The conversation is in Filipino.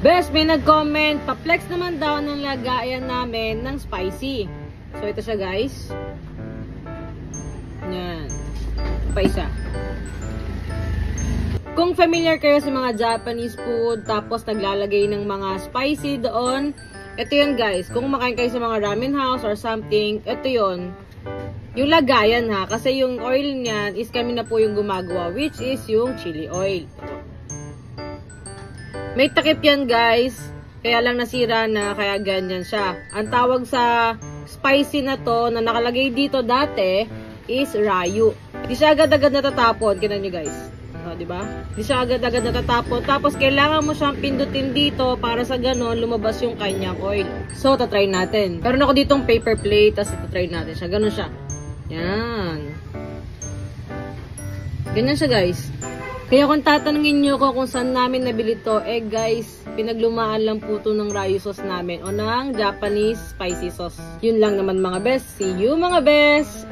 Bes, may nag-comment, pa-flex naman daw ng lagayan namin ng spicy. So, ito siya guys. Yan. Pa isa. Kung familiar kayo sa mga Japanese food, tapos naglalagay ng mga spicy doon, ito yun guys. Kung makain kayo sa mga ramen house or something, ito yun. Yung lagayan ha. Kasi yung oil niyan is kami na po yung gumagawa, which is yung chili oil. May takip yan guys, kaya lang nasira na, kaya ganyan siya. Ang tawag sa spicy na to, na nakalagay dito dati, is rayu. Di siya agad-agad natatapon, kinan nyo guys. O, diba? Di siya agad-agad natatapon. Tapos, kailangan mo siyang pindutin dito para sa ganon, lumabas yung kanyang oil. So, tatry natin. Meron ako ditong paper plate, tapos tatry natin siya. Ganon siya. Yan. Ganyan siya guys. Kaya kung tatanungin nyo ko kung saan namin nabili to, guys, pinaglumaan lang po to ng rayu sauce namin o ng Japanese spicy sauce. Yun lang naman mga best. See you mga best!